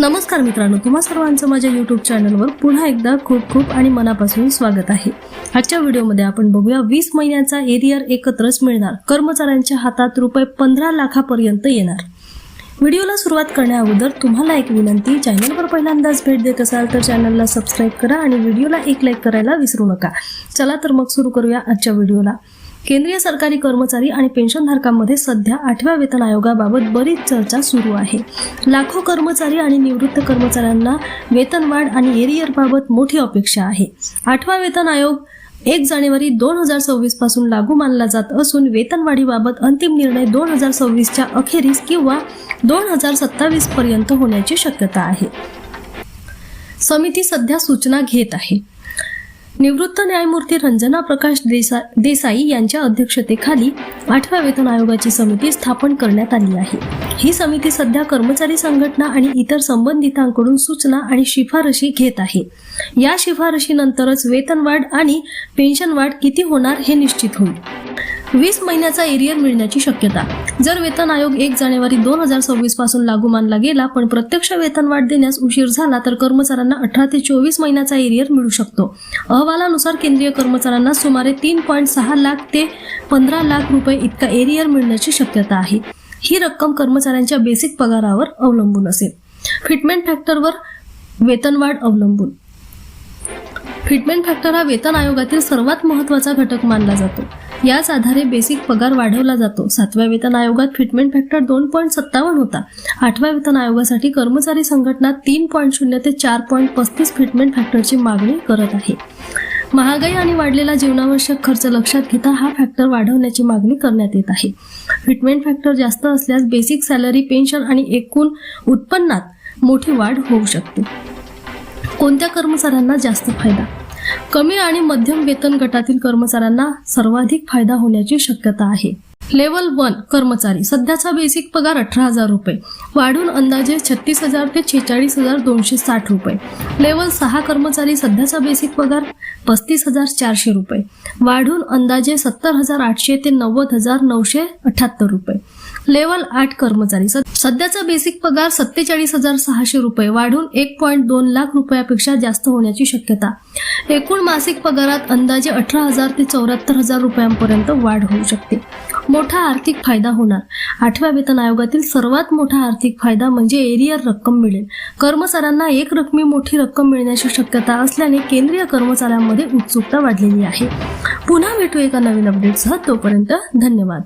नमस्कार मित्रांनो, तुम्हा सर्वांचं माझ्या YouTube चॅनलवर पुन्हा एकदा खूप खूप आणि मनापासून स्वागत आहे। आजच्या व्हिडिओमध्ये आपण बघूया 20 महिन्याचा एरियर एकत्रच मिळणार, कर्मचाऱ्यांच्या हातात रुपये 15 लाखापर्यंत येणार। व्हिडिओला सुरुवात करण्याअगोदर तुम्हाला एक विनंती, चॅनलवर पहिल्यांदाच भेट देत असाल तर चॅनलला सबस्क्राइब करा आणि व्हिडिओला एक लाईक करायला विसरू नका। चला तर मग सुरू करूया आजच्या व्हिडिओला। केंद्रीय सरकारी कर्मचारी आणि पेन्शनधारकांमध्ये सध्या 8व्या वेतन आयोगाबाबत बरीच चर्चा सुरू आहे। लाखो कर्मचारी आणि निवृत्त कर्मचाऱ्यांना वेतनवाढ आणि एरियरबाबत मोठी अपेक्षा आहे। 8वा वेतन आयोग 1 जानेवारी 2026 पासून लागू मानला जात असून वेतनवाढीबाबत अंतिम निर्णय 2026च्या अखेरीस किंवा 2027 पर्यंत होण्याची शक्यता आहे। समिती सध्या सूचना घेत आहे। निवृत्त न्यायमूर्ती रंजना प्रकाश देसाई यांच्या अध्यक्षतेखाली 8व्या वेतन आयोगाची समिती स्थापन करण्यात आली आहे। ही समिती सध्या कर्मचारी संघटना आणि इतर संबंधितांकडून सूचना आणि शिफारशी घेत आहे। या शिफारशीनंतरच वेतनवाढ आणि पेन्शनवाढ किती होणार हे निश्चित होईल। 20 महिन्याचा एरियर मिळण्याची शक्यता। जर वेतन आयोग 1 जानेवारी 2026 पासून लागू मानला गेला पण प्रत्यक्ष वेतनवाढ देण्यास उशीर झाला तर कर्मचाऱ्यांना 18 ते 24 महिन्याचा एरियर मिळू शकतो। अहवालानुसार केंद्रीय कर्मचाऱ्यांना सुमारे 3.6 लाख ते 15 लाख रुपये इतका एरियर मिळण्याची शक्यता आहे। ही रक्कम कर्मचाऱ्यांच्या बेसिक पगारावर अवलंबून असेल। फिटमेंट फॅक्टरवर वेतनवाढ अवलंबून। फिटमेंट फॅक्टर हा वेतन आयोगातील सर्वात महत्त्वाचा घटक मानला जातो। याच आधारे बेसिक पगार वाढवला जातो। 7व्या वेतन आयोगात फिटमेंट फॅक्टर 2.57 होता। 8व्या वेतन आयोगासाठी कर्मचारी संघटना 3.0 ते 4.35 फिटमेंट फॅक्टरची मागणी करत आहे। महागाई आणि वाढलेला जीवनावश्यक खर्च लक्षात घेता हा फॅक्टर वाढवण्याची मागणी करण्यात येत आहे। फिटमेंट फॅक्टर जास्त असल्यास बेसिक सॅलरी, पेन्शन आणि एकूण उत्पन्नात मोठी वाढ होऊ शकते। कोणत्या कर्मचाऱ्यांना जास्त फायदा? कमी आणि मध्यम वेतन गटातील कर्मचाऱ्यांना सर्वाधिक फायदा होण्याची शक्यता आहे। लेवल 1 कर्मचारी सध्याचा बेसिक पगार 18,000 रुपये वाढून अंदाजे 36,000 ते 46,260 रुपये। लेवल 6 कर्मचारी सध्याचा बेसिक पगार 35,400 रुपये वाढून अंदाजे 70,800 ते 90,978 रुपये। लेवल 8 कर्मचारी सध्याचा बेसिक पगार 47,600 रुपये वाढून 1.2 लाख रुपयापेक्षा जास्त होण्याची शक्यता। एकूण मासिक पगारात अंदाजे 18,000 ते 74,000 रुपयांपर्यंत वाढ होऊ शकते। मोठा आर्थिक फायदा होणार। 8व्या वेतन आयोगातील सर्वात मोठा आर्थिक फायदा म्हणजे एरियर रक्कम मिळेल। कर्मचाऱ्यांना एक रकमी मोठी रक्कम मिळण्याची शक्यता असल्याने केंद्रीय कर्मचाऱ्यांमध्ये उत्सुकता वाढलेली आहे। पुन्हा भेटू एका नवीन अपडेटसह, तोपर्यंत धन्यवाद।